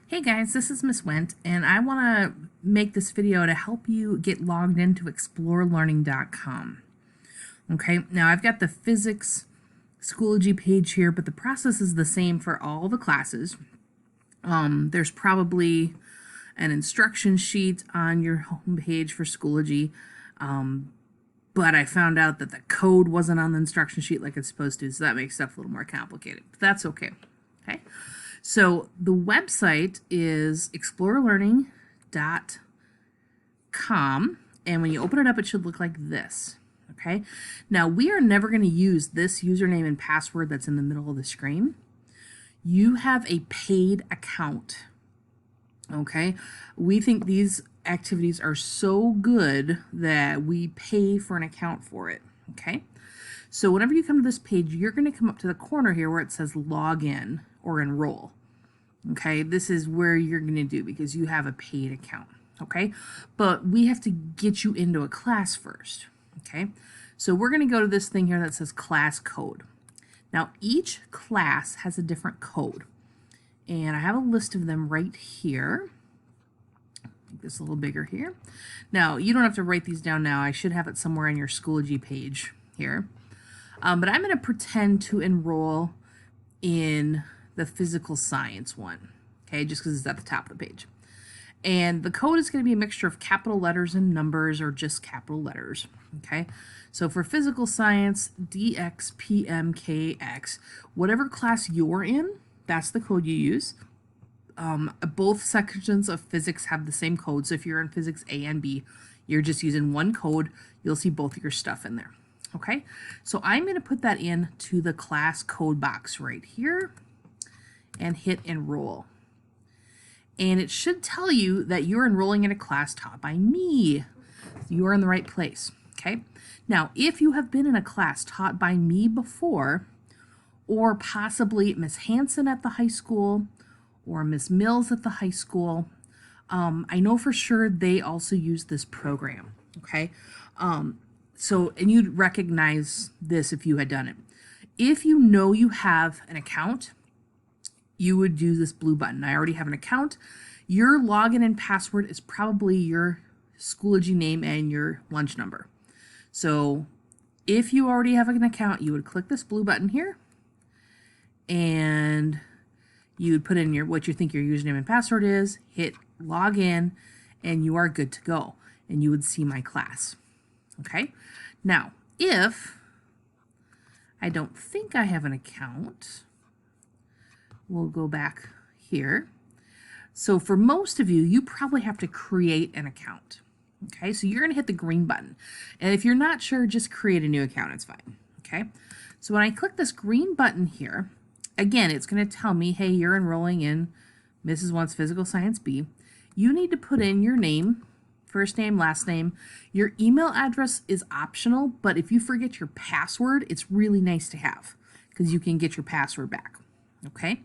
Hey guys, this is Miss Went, and I want to make this video to help you get logged into explorelearning.com. Okay, now I've got the physics Schoology page here, but the process is the same for all the classes. There's probably an instruction sheet on your homepage for Schoology, but I found out that the code wasn't on the instruction sheet like it's supposed to, so that makes stuff a little more complicated, but that's okay. Okay. So the website is explorelearning.com, and when you open it up, it should look like this. Okay. Now we are never going to use this username and password that's in the middle of the screen. You have a paid account. Okay. We think these activities are so good that we pay for an account for it. Okay. So whenever you come to this page, you're going to come up to the corner here where it says log in or enroll. Okay, this is where you're going to do because you have a paid account. Okay, but we have to get you into a class first. Okay, so we're going to go to this thing here that says class code. Now each class has a different code, and I have a list of them right here. Make this a little bigger here. Now you don't have to write these down now. I should have it somewhere on your Schoology page here. But I'm going to pretend to enroll in the physical science one, okay, just because it's at the top of the page. And the code is going to be a mixture of capital letters and numbers or just capital letters, okay? So for physical science, DXPMKX, whatever class you're in, that's the code you use. Both sections of physics have the same code, so if you're in physics A and B, you're just using one code. You'll see both of your stuff in there. Okay, so I'm going to put that in to the class code box right here and hit enroll. And it should tell you that you're enrolling in a class taught by me. You are in the right place. Okay, now if you have been in a class taught by me before, or possibly Miss Hanson at the high school or Miss Mills at the high school, I know for sure they also use this program. Okay. So, and you'd recognize this if you had done it. If you know you have an account, you would use this blue button. I already have an account. Your login and password is probably your Schoology name and your lunch number. So if you already have an account, you would click this blue button here and you would put in what you think your username and password is, hit log in, and you are good to go. And you would see my class. Okay, now if I don't think I have an account, we'll go back here. So for most of you, you probably have to create an account. Okay, so you're going to hit the green button. And if you're not sure, just create a new account. It's fine. Okay, so when I click this green button here, again, it's going to tell me, hey, you're enrolling in Mrs. Want's Physical Science B. You need to put in your name, first name, last name. Your email address is optional, but if you forget your password, it's really nice to have because you can get your password back. Okay.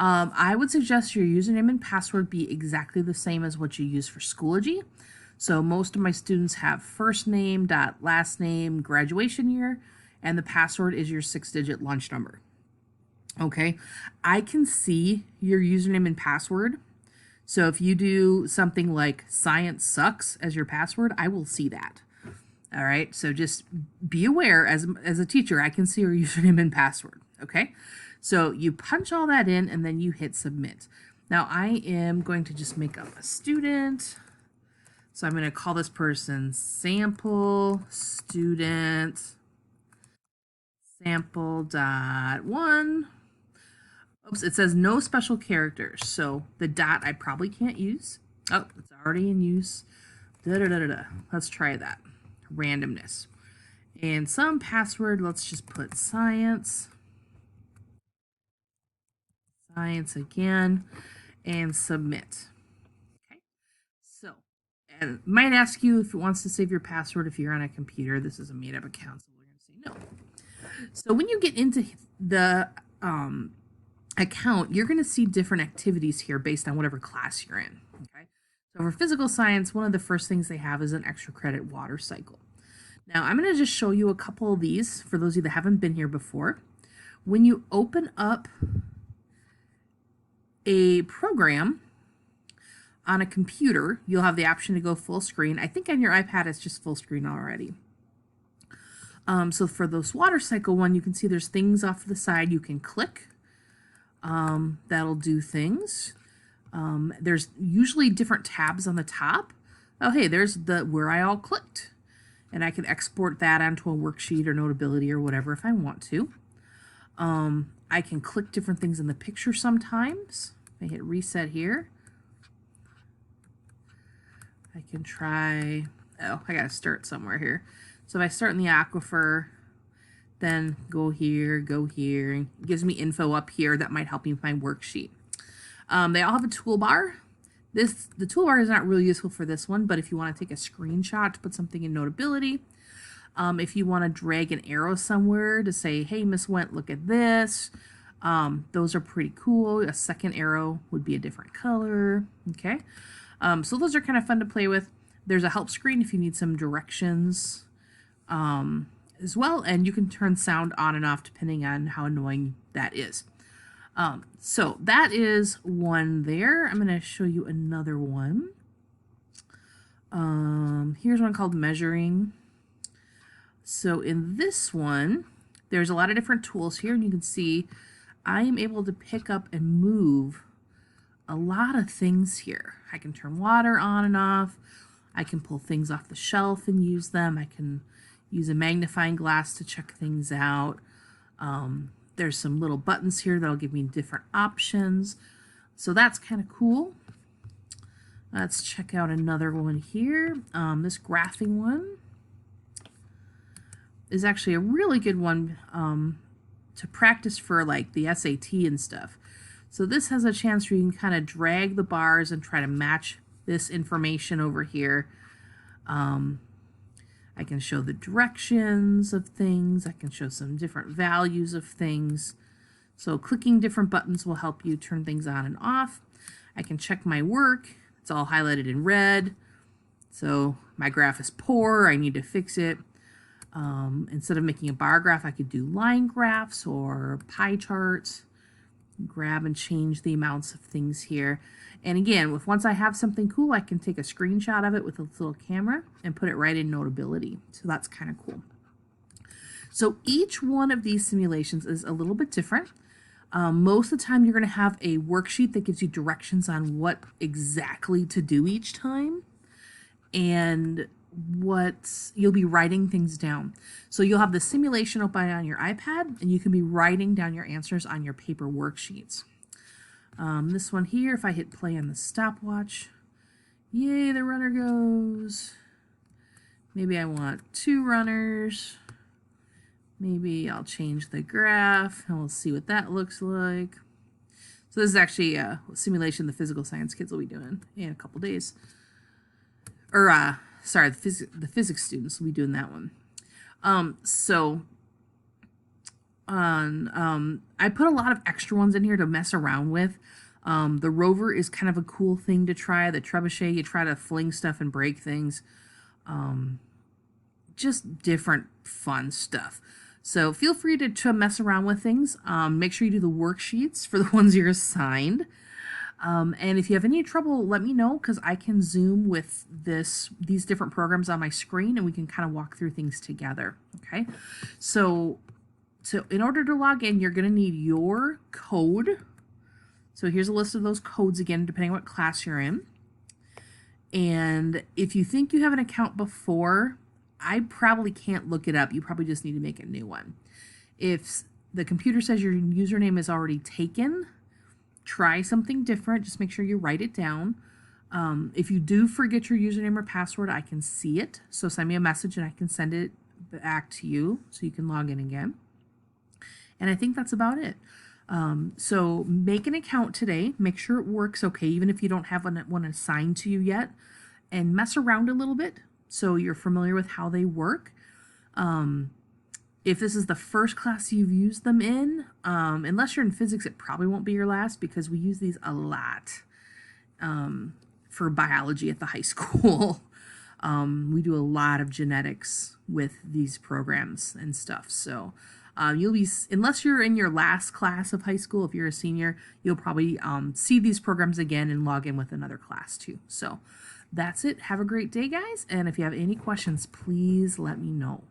I would suggest your username and password be exactly the same as what you use for Schoology. So most of my students have first name, last name, graduation year, and the password is your 6-digit lunch number. Okay. I can see your username and password. So if you do something like science sucks as your password, I will see that. All right, so just be aware as a teacher, I can see your username and password. Okay, so you punch all that in and then you hit submit. Now I am going to just make up a student. So I'm going to call this person sample student sample.1. Oops, it says no special characters, so the dot I probably can't use. Oh, it's already in use. Let's try that. Randomness. And some password, let's just put science. Science again, and submit. Okay, so, and it might ask you if it wants to save your password if you're on a computer. This is a made-up account, so we're going to say no. So when you get into the account, you're going to see different activities here based on whatever class you're in. Okay, so for physical science, one of the first things they have is an extra credit water cycle. Now I'm going to just show you a couple of these for those of you that haven't been here before. When you open up a program on a computer, you'll have the option to go full screen. I think on your iPad it's just full screen already. So for this water cycle one, you can see there's things off to the side you can click. That'll do things. There's usually different tabs on the top. Oh, hey, there's the where I all clicked. And I can export that onto a worksheet or Notability or whatever if I want to. I can click different things in the picture sometimes. If I hit reset here, I can try, oh, I gotta start somewhere here. So if I start in the aquifer, then go here, and it gives me info up here that might help me with my worksheet. They all have a toolbar. The toolbar is not really useful for this one, but if you want to take a screenshot to put something in Notability, if you want to drag an arrow somewhere to say, hey, Miss Went, look at this, those are pretty cool. A second arrow would be a different color. Okay, so those are kind of fun to play with. There's a help screen if you need some directions as well, and you can turn sound on and off depending on how annoying that is. So that is one there. I'm going to show you another one. Here's one called Measuring. So in this one, there's a lot of different tools here, and you can see I am able to pick up and move a lot of things here. I can turn water on and off. I can pull things off the shelf and use them. I can use a magnifying glass to check things out. There's some little buttons here that'll give me different options. So that's kind of cool. Let's check out another one here. This graphing one is actually a really good one to practice for like the SAT and stuff. So this has a chance where you can kind of drag the bars and try to match this information over here. I can show the directions of things. I can show some different values of things. So clicking different buttons will help you turn things on and off. I can check my work. It's all highlighted in red. So my graph is poor. I need to fix it. Instead of making a bar graph, I could do line graphs or pie charts. Grab and change the amounts of things here. And again, once I have something cool, I can take a screenshot of it with a little camera and put it right in Notability. So that's kind of cool. So each one of these simulations is a little bit different. Most of the time, you're going to have a worksheet that gives you directions on what exactly to do each time. And you'll be writing things down. So you'll have the simulation open on your iPad, and you can be writing down your answers on your paper worksheets. This one here, if I hit play on the stopwatch, yay, the runner goes. Maybe I want 2 runners. Maybe I'll change the graph, and we'll see what that looks like. So this is actually a simulation the physical science kids will be doing in a couple days. Or, sorry, the physics students will be doing that one. I put a lot of extra ones in here to mess around with. The rover is kind of a cool thing to try. The trebuchet, you try to fling stuff and break things. Just different fun stuff. So feel free to mess around with things. Make sure you do the worksheets for the ones you're assigned. And if you have any trouble, let me know, because I can zoom with these different programs on my screen, and we can kind of walk through things together. Okay, so in order to log in, you're going to need your code. So here's a list of those codes again, depending on what class you're in. And if you think you have an account before, I probably can't look it up. You probably just need to make a new one. If the computer says your username is already taken, try something different. Just make sure you write it down. If you do forget your username or password, I can see it. So send me a message and I can send it back to you so you can log in again. And I think that's about it. So make an account today. Make sure it works okay, even if you don't have one assigned to you yet. And mess around a little bit so you're familiar with how they work. If this is the first class you've used them in, unless you're in physics, it probably won't be your last, because we use these a lot for biology at the high school. We do a lot of genetics with these programs and stuff. So You'll be, unless you're in your last class of high school, if you're a senior, you'll probably see these programs again and log in with another class too. So that's it. Have a great day, guys. And if you have any questions, please let me know.